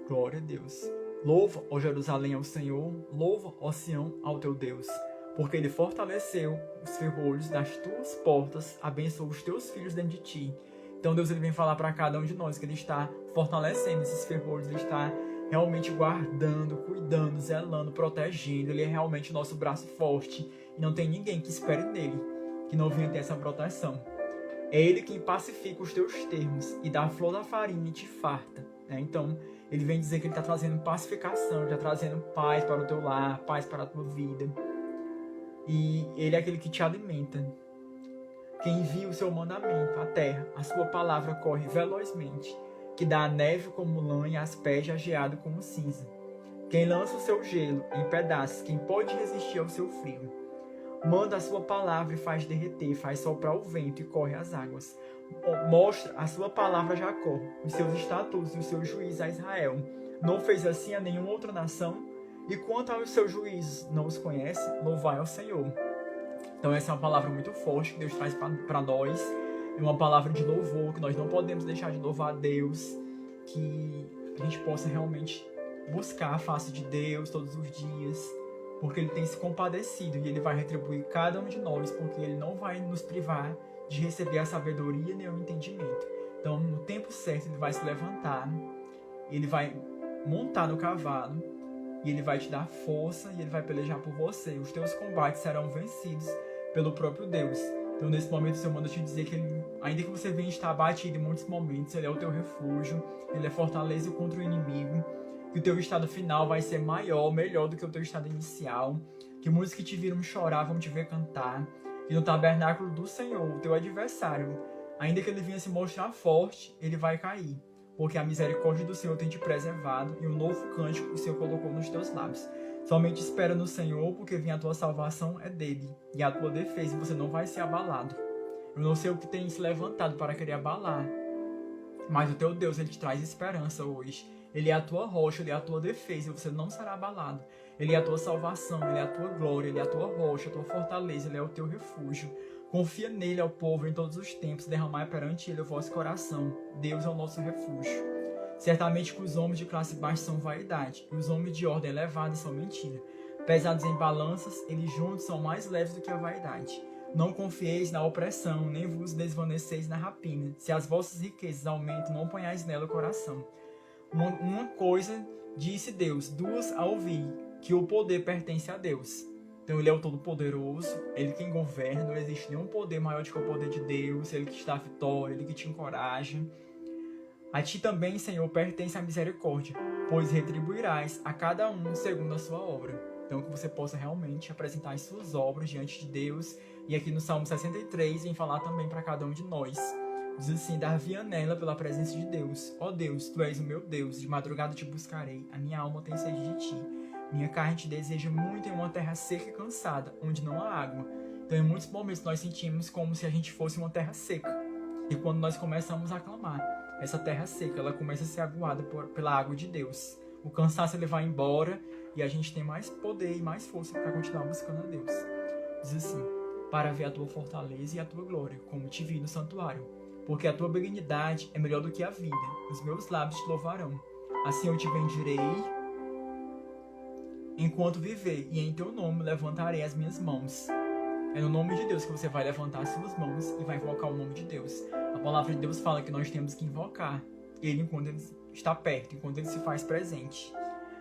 Glória a Deus. Louva, ó Jerusalém, ao Senhor, louva, ó Sião, ao teu Deus, porque ele fortaleceu os ferrolhos das tuas portas, abençoou os teus filhos dentro de ti. Então Deus ele vem falar para cada um de nós que ele está fortalecendo esses ferrolhos, ele está realmente guardando, cuidando, zelando, protegendo. Ele é realmente o nosso braço forte e não tem ninguém que espere nele que não venha ter essa proteção. É ele quem pacifica os teus termos e dá a flor da farinha e te farta. Então, Ele vem dizer que ele está trazendo pacificação, ele está trazendo paz para o teu lar, paz para a tua vida. E ele é aquele que te alimenta. Quem envia o seu mandamento à terra, a sua palavra corre velozmente, que dá a neve como lã e as pés a geado como cinza. Quem lança o seu gelo em pedaços, quem pode resistir ao seu frio? Manda a sua palavra e faz derreter, faz soprar o vento e corre as águas. Mostra a sua palavra a Jacó, os seus estatutos e os seus juízos a Israel. Não fez assim a nenhuma outra nação? E quanto aos seus juízos, não os conhece? Louvai ao Senhor. Então essa é uma palavra muito forte que Deus traz para nós. É uma palavra de louvor, que nós não podemos deixar de louvar a Deus. Que a gente possa realmente buscar a face de Deus todos os dias. Porque Ele tem se compadecido e Ele vai retribuir cada um de nós. Porque Ele não vai nos privar de receber a sabedoria nem o entendimento. Então no tempo certo Ele vai se levantar. Ele vai montar no cavalo. E Ele vai te dar força e Ele vai pelejar por você. Os teus combates serão vencidos pelo próprio Deus. Então, nesse momento, o Senhor manda te dizer que Ele, ainda que você venha estar abatido em muitos momentos, Ele é o teu refúgio, Ele é fortaleza contra o inimigo, que o teu estado final vai ser maior, melhor do que o teu estado inicial, que muitos que te viram chorar vão te ver cantar, que no tabernáculo do Senhor, o teu adversário, ainda que ele venha se mostrar forte, ele vai cair. Porque a misericórdia do Senhor tem te preservado e um novo cântico o Senhor colocou nos teus lábios. Somente espera no Senhor, porque vem a tua salvação é dele e a tua defesa, e você não vai ser abalado. Eu não sei o que tem se levantado para querer abalar, mas o teu Deus, Ele te traz esperança hoje. Ele é a tua rocha, Ele é a tua defesa, e você não será abalado. Ele é a tua salvação, Ele é a tua glória, Ele é a tua rocha, a tua fortaleza, Ele é o teu refúgio. Confia nele, ao povo, em todos os tempos, derramai perante ele o vosso coração. Deus é o nosso refúgio. Certamente que os homens de classe baixa são vaidade, e os homens de ordem elevada são mentira. Pesados em balanças, eles juntos são mais leves do que a vaidade. Não confieis na opressão, nem vos desvaneceis na rapina. Se as vossas riquezas aumentam, não ponhais nela o coração. Uma coisa disse Deus, duas a ouvir, que o poder pertence a Deus. Então Ele é o Todo-Poderoso, Ele quem governa, não existe nenhum poder maior do que o poder de Deus, Ele que te dá vitória, Ele que te encoraja. A ti também, Senhor, pertence a misericórdia, pois retribuirás a cada um segundo a sua obra. Então que você possa realmente apresentar as suas obras diante de Deus. E aqui no Salmo 63, vem falar também para cada um de nós. Diz assim, dar-via nela pela presença de Deus. Ó Deus, Tu és o meu Deus, de madrugada te buscarei, a minha alma tem sede de Ti. Minha carne te deseja muito em uma terra seca e cansada, onde não há água. Então, em muitos momentos, nós sentimos como se a gente fosse uma terra seca. E quando nós começamos a clamar, essa terra seca, ela começa a ser aguada pela água de Deus. O cansaço, ele vai embora e a gente tem mais poder e mais força para continuar buscando a Deus. Diz assim, para ver a tua fortaleza e a tua glória, como te vi no santuário. Porque a tua benignidade é melhor do que a vida. Os meus lábios te louvarão. Assim eu te bendirei enquanto viver, e em teu nome levantarei as minhas mãos. É no nome de Deus que você vai levantar as suas mãos e vai invocar o nome de Deus. A palavra de Deus fala que nós temos que invocar Ele enquanto Ele está perto, enquanto Ele se faz presente.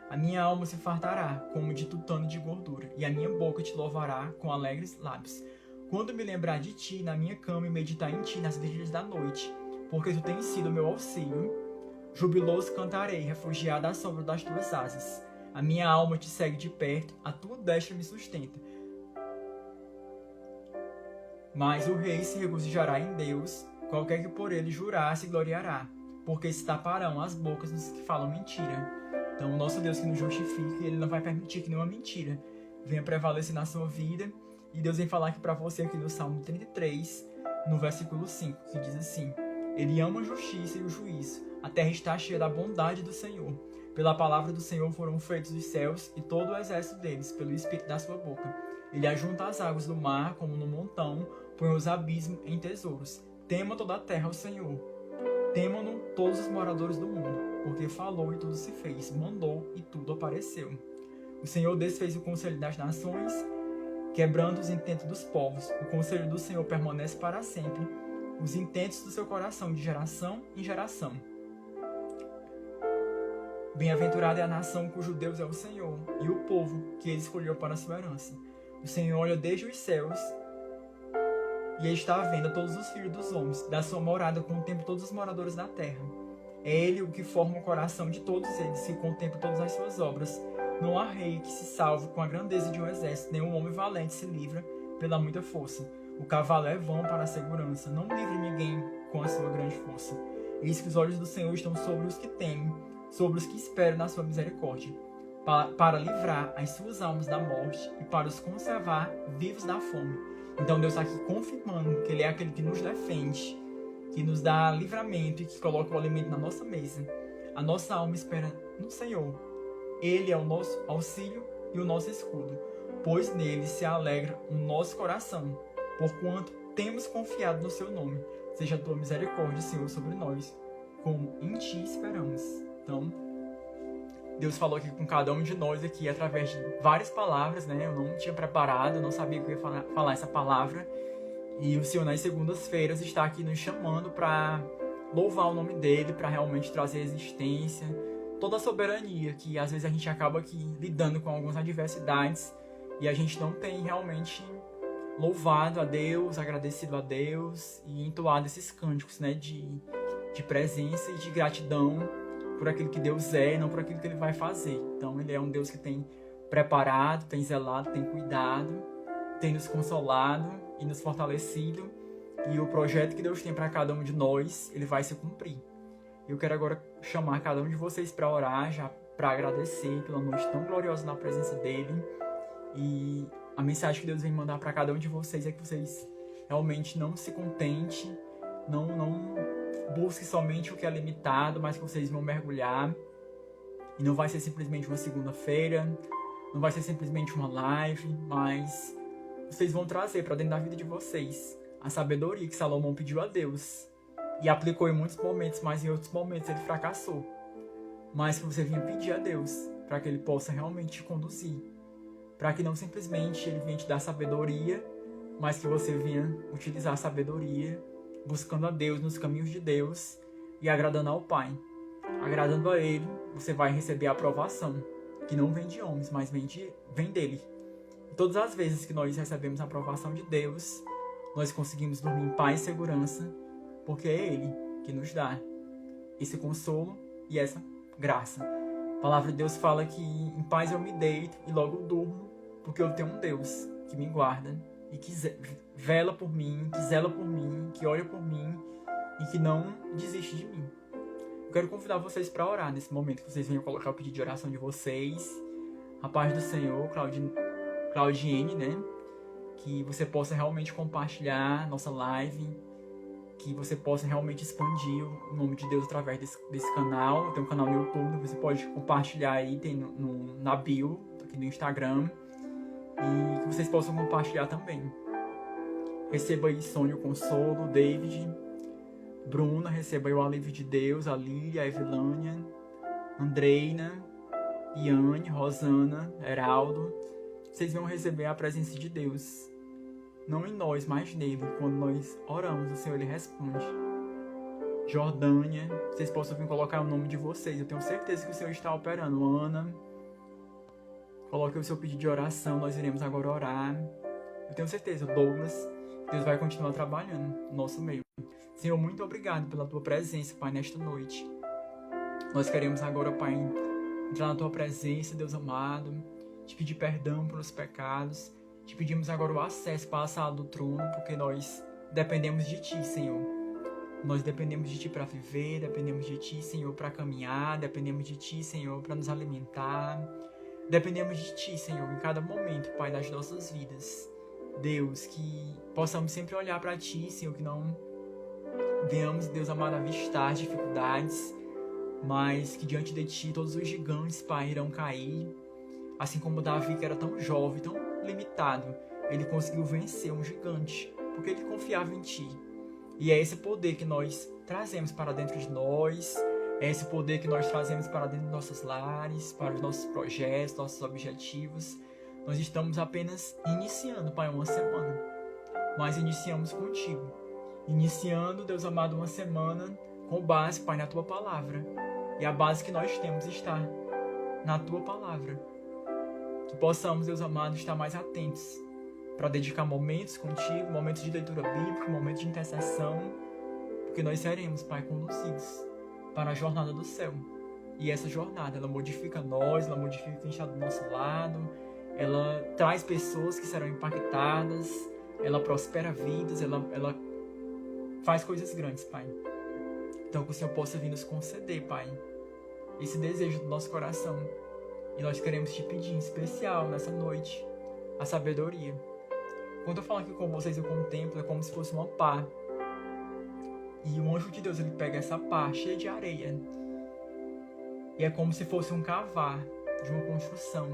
A minha alma se fartará como de tutano de gordura, e a minha boca te louvará com alegres lábios. Quando me lembrar de Ti na minha cama e meditar em Ti nas vigílias da noite, porque Tu tens sido meu auxílio, jubiloso cantarei, refugiado à sombra das Tuas asas. A minha alma te segue de perto, a tua destra me sustenta. Mas o rei se regozijará em Deus, qualquer que por ele jurar se gloriará, porque se taparão as bocas dos que falam mentira. Então o nosso Deus que nos justifica, Ele não vai permitir que nenhuma mentira venha prevalecer na sua vida. E Deus vem falar aqui para você aqui no Salmo 33, no versículo 5, que diz assim, Ele ama a justiça e o juízo, a terra está cheia da bondade do Senhor. Pela palavra do Senhor foram feitos os céus e todo o exército deles, pelo espírito da sua boca. Ele ajunta as águas do mar como no montão, põe os abismos em tesouros. Tema toda a terra ao Senhor. Temam-no todos os moradores do mundo, porque falou e tudo se fez, mandou e tudo apareceu. O Senhor desfez o conselho das nações, quebrando os intentos dos povos. O conselho do Senhor permanece para sempre, os intentos do seu coração de geração em geração. Bem-aventurada é a nação cujo Deus é o Senhor, e o povo que Ele escolheu para a sua herança. O Senhor olha desde os céus, e está vendo a todos os filhos dos homens, da sua morada contemple todos os moradores da terra. É Ele o que forma o coração de todos eles, que contempla todas as suas obras. Não há rei que se salve com a grandeza de um exército, nenhum homem valente se livra pela muita força. O cavalo é vão para a segurança, não livre ninguém com a sua grande força. Eis que os olhos do Senhor estão sobre os que temem, sobre os que esperam na sua misericórdia, para livrar as suas almas da morte e para os conservar vivos da fome. Então Deus está aqui confirmando que Ele é aquele que nos defende, que nos dá livramento e que coloca o alimento na nossa mesa. A nossa alma espera no Senhor. Ele é o nosso auxílio e o nosso escudo, pois nele se alegra o nosso coração, porquanto temos confiado no seu nome. Seja a tua misericórdia, Senhor, sobre nós, como em ti esperamos. Então, Deus falou aqui com cada um de nós aqui através de várias palavras, né? Eu não tinha preparado, eu não sabia que eu ia falar essa palavra. E o Senhor, nas segundas-feiras, está aqui nos chamando para louvar o nome dele, para realmente trazer existência, toda a soberania, que às vezes a gente acaba aqui lidando com algumas adversidades e a gente não tem realmente louvado a Deus, agradecido a Deus e entoado esses cânticos, né, de presença e de gratidão por aquilo que Deus é e não por aquilo que Ele vai fazer. Então Ele é um Deus que tem preparado, tem zelado, tem cuidado, tem nos consolado e nos fortalecido, e o projeto que Deus tem para cada um de nós, Ele vai se cumprir. Eu quero agora chamar cada um de vocês para orar, já para agradecer pela noite tão gloriosa na presença dEle. E a mensagem que Deus vem mandar para cada um de vocês é que vocês realmente não se contentem, não busquem somente o que é limitado, mas que vocês vão mergulhar. E não vai ser simplesmente uma segunda-feira, não vai ser simplesmente uma live, mas vocês vão trazer para dentro da vida de vocês a sabedoria que Salomão pediu a Deus e aplicou em muitos momentos, mas em outros momentos ele fracassou. Mas que você venha pedir a Deus para que Ele possa realmente te conduzir, para que não simplesmente Ele venha te dar sabedoria, mas que você venha utilizar a sabedoria buscando a Deus nos caminhos de Deus e agradando ao Pai. Agradando a Ele, você vai receber a aprovação, que não vem de homens, mas vem dEle. E todas as vezes que nós recebemos a aprovação de Deus, nós conseguimos dormir em paz e segurança, porque é Ele que nos dá esse consolo e essa graça. A palavra de Deus fala que em paz eu me deito e logo durmo, porque eu tenho um Deus que me guarda e que vela por mim, que zela por mim, que olha por mim e que não desiste de mim. Eu quero convidar vocês para orar nesse momento, que vocês venham colocar o pedido de oração de vocês. A paz do Senhor, Claudiene, né? Que você possa realmente compartilhar nossa live, que você possa realmente expandir o nome de Deus através desse canal. Tem um canal no YouTube, você pode compartilhar aí, tem na bio, aqui no Instagram, e que vocês possam compartilhar também. Receba aí Sônia o consolo, David, Bruna, receba aí o alívio de Deus, a Lília, a Evilânia, Andreina, Iane, Rosana, Heraldo. Vocês vão receber a presença de Deus, não em nós, mas nele. Quando nós oramos, o Senhor Ele responde. Jordânia, vocês possam vir colocar o nome de vocês. Eu tenho certeza que o Senhor está operando. Ana, coloque o seu pedido de oração. Nós iremos agora orar. Eu tenho certeza, Douglas, Deus vai continuar trabalhando no nosso meio. Senhor, muito obrigado pela Tua presença, Pai, nesta noite. Nós queremos agora, Pai, entrar na Tua presença, Deus amado, te pedir perdão pelos pecados. Te pedimos agora o acesso para a sala do trono, porque nós dependemos de Ti, Senhor. Nós dependemos de Ti para viver, dependemos de Ti, Senhor, para caminhar, dependemos de Ti, Senhor, para nos alimentar. Dependemos de Ti, Senhor, em cada momento, Pai, das nossas vidas. Deus, que possamos sempre olhar para Ti, Senhor, que não venhamos, Deus amado, avistar as dificuldades, mas que diante de Ti todos os gigantes, Pai, irão cair. Assim como Davi, que era tão jovem, tão limitado, ele conseguiu vencer um gigante, porque ele confiava em Ti. E é esse poder que nós trazemos para dentro de nós, é esse poder que nós trazemos para dentro dos nossos lares, para os nossos projetos, nossos objetivos. Nós estamos apenas iniciando, Pai, uma semana, mas iniciamos contigo. Iniciando, Deus amado, uma semana com base, Pai, na Tua Palavra. E a base que nós temos está na Tua Palavra. Que possamos, Deus amado, estar mais atentos para dedicar momentos contigo, momentos de leitura bíblica, momentos de intercessão, porque nós seremos, Pai, conduzidos para a jornada do céu. E essa jornada, ela modifica nós, ela modifica quem está do nosso lado, ela traz pessoas que serão impactadas, ela prospera vidas, ela faz coisas grandes, Pai. Então que o Senhor possa vir nos conceder, Pai, esse desejo do nosso coração. E nós queremos te pedir em especial nessa noite a sabedoria. Quando eu falo aqui com vocês, eu contemplo, é como se fosse uma pá. E o anjo de Deus, ele pega essa pá cheia de areia. E é como se fosse um cavar de uma construção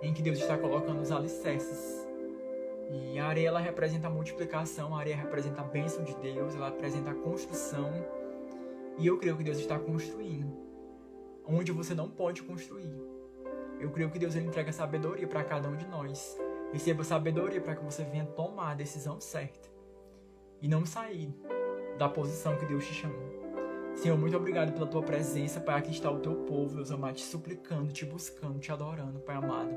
em que Deus está colocando os alicerces. E a areia, ela representa a multiplicação, a areia representa a bênção de Deus, ela representa a construção. E eu creio que Deus está construindo onde você não pode construir. Eu creio que Deus, ele entrega sabedoria para cada um de nós. Receba sabedoria para que você venha tomar a decisão certa e não sair da posição que Deus te chamou. Senhor, muito obrigado pela tua presença, Pai. Aqui está o teu povo, Deus amado, te suplicando, te buscando, te adorando, Pai amado.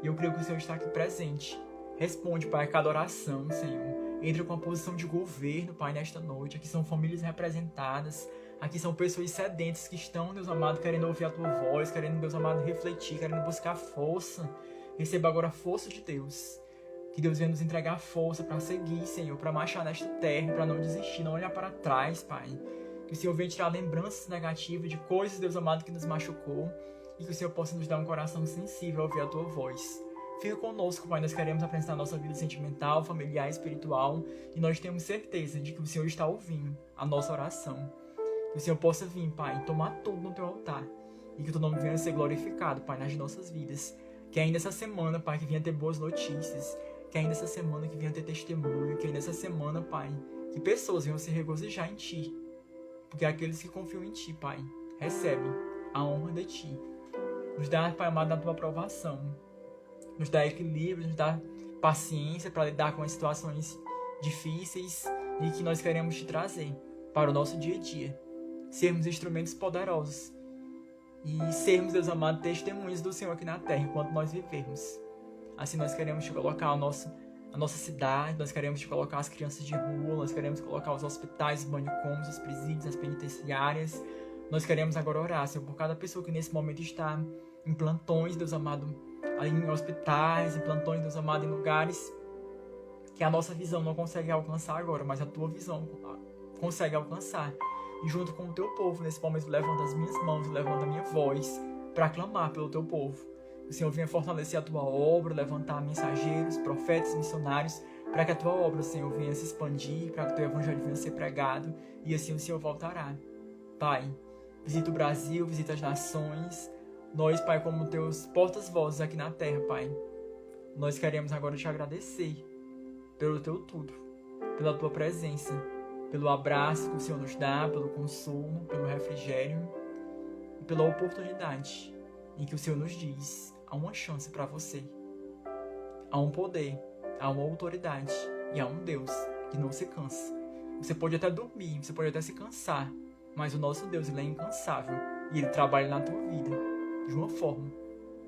E eu creio que o Senhor está aqui presente. Responde, Pai, a cada oração, Senhor. Entra com a posição de governo, Pai, nesta noite. Aqui são famílias representadas. Aqui são pessoas sedentas que estão, Deus amado, querendo ouvir a tua voz, querendo, Deus amado, refletir, querendo buscar força. Receba agora a força de Deus. Que Deus venha nos entregar força para seguir, Senhor, para marchar nesta terra, para não desistir, não olhar para trás, Pai. Que o Senhor venha tirar lembranças negativas de coisas, Deus amado, que nos machucou. E que o Senhor possa nos dar um coração sensível a ouvir a tua voz. Fica conosco, Pai. Nós queremos apresentar a nossa vida sentimental, familiar, espiritual. E nós temos certeza de que o Senhor está ouvindo a nossa oração. Que o Senhor possa vir, Pai, e tomar tudo no teu altar. E que o teu nome venha a ser glorificado, Pai, nas nossas vidas. Que ainda essa semana, Pai, que venha ter boas notícias. Que ainda essa semana que venha ter testemunho. Que ainda essa semana, Pai, que pessoas venham se regozijar em Ti. Porque aqueles que confiam em Ti, Pai, recebem a honra de Ti. Nos dá, Pai amado, a Tua aprovação. Nos dá equilíbrio, nos dá paciência para lidar com as situações difíceis e que nós queremos Te trazer para o nosso dia a dia. Sermos instrumentos poderosos e sermos, Deus amado, testemunhos do Senhor aqui na terra enquanto nós vivermos. Assim nós queremos Te colocar a nossa cidade, nós queremos Te colocar as crianças de rua, nós queremos colocar os hospitais, os manicômios, os presídios, as penitenciárias. Nós queremos agora orar, Senhor, por cada pessoa que nesse momento está em plantões, Deus amado, ali em hospitais, em plantões, Deus amado, em lugares que a nossa visão não consegue alcançar agora, mas a Tua visão consegue alcançar. E junto com o Teu povo, nesse momento, levanta as minhas mãos, levanta a minha voz para clamar pelo Teu povo. O Senhor venha fortalecer a Tua obra, levantar mensageiros, profetas, missionários, para que a Tua obra, Senhor, venha se expandir, para que o Teu evangelho venha ser pregado, e assim o Senhor voltará. Pai, visita o Brasil, visita as nações. Nós, Pai, como Teus portas-vozes aqui na terra, Pai, nós queremos agora Te agradecer pelo Teu tudo, pela Tua presença, pelo abraço que o Senhor nos dá, pelo consolo, pelo refrigério e pela oportunidade em que o Senhor nos diz: há uma chance para você, há um poder, há uma autoridade e há um Deus que não se cansa. Você pode até dormir, você pode até se cansar, mas o nosso Deus, Ele é incansável e Ele trabalha na tua vida de uma forma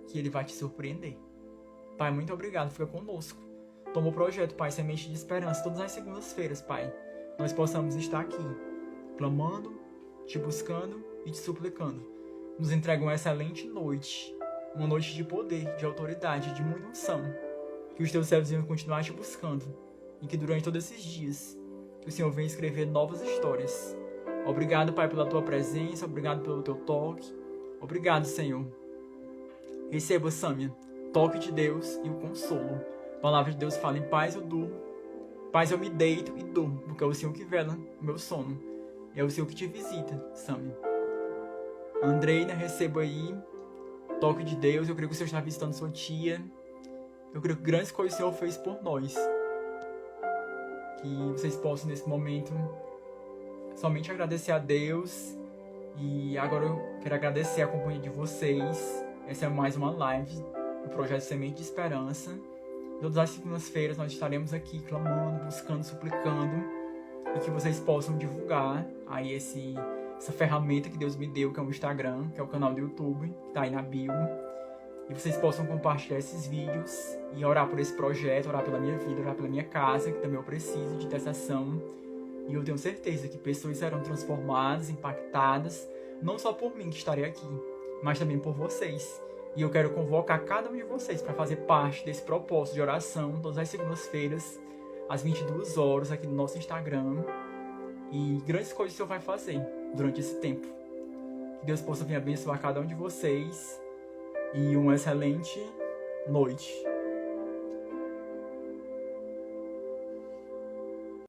que Ele vai te surpreender. Pai, muito obrigado, fica conosco. Toma o projeto, Pai, Semente de Esperança, todas as segundas-feiras, Pai. Nós possamos estar aqui, clamando, Te buscando e Te suplicando. Nos entrega uma excelente noite, uma noite de poder, de autoridade, de muita unção. Que os Teus servos venham continuar Te buscando e que durante todos esses dias o Senhor venha escrever novas histórias. Obrigado, Pai, pela Tua presença, obrigado pelo Teu toque. Obrigado, Senhor. Receba, Sâmia, toque de Deus e o consolo. A palavra de Deus fala: em paz eu durmo, paz eu me deito e durmo, porque é o Senhor que vela o meu sono. É o Senhor que te visita, Sâmia. Andreina, receba aí toque de Deus. Eu creio que o Senhor está visitando sua tia. Eu creio que grandes coisas o Senhor fez por nós. Que vocês possam nesse momento somente agradecer a Deus. E agora eu quero agradecer a companhia de vocês. Essa é mais uma live do Projeto Semente de Esperança. Todas as segundas-feiras nós estaremos aqui clamando, buscando, suplicando. E que vocês possam divulgar aí essa ferramenta que Deus me deu, que é o Instagram, que é o canal do YouTube, que está aí na bio. E vocês possam compartilhar esses vídeos e orar por esse projeto, orar pela minha vida, orar pela minha casa, que também eu preciso de intercessão. E eu tenho certeza que pessoas serão transformadas, impactadas, não só por mim que estarei aqui, mas também por vocês. E eu quero convocar cada um de vocês para fazer parte desse propósito de oração todas as segundas-feiras, às 22 horas, aqui no nosso Instagram. E grandes coisas o Senhor vai fazer durante esse tempo. Que Deus possa vir abençoar cada um de vocês. E uma excelente noite.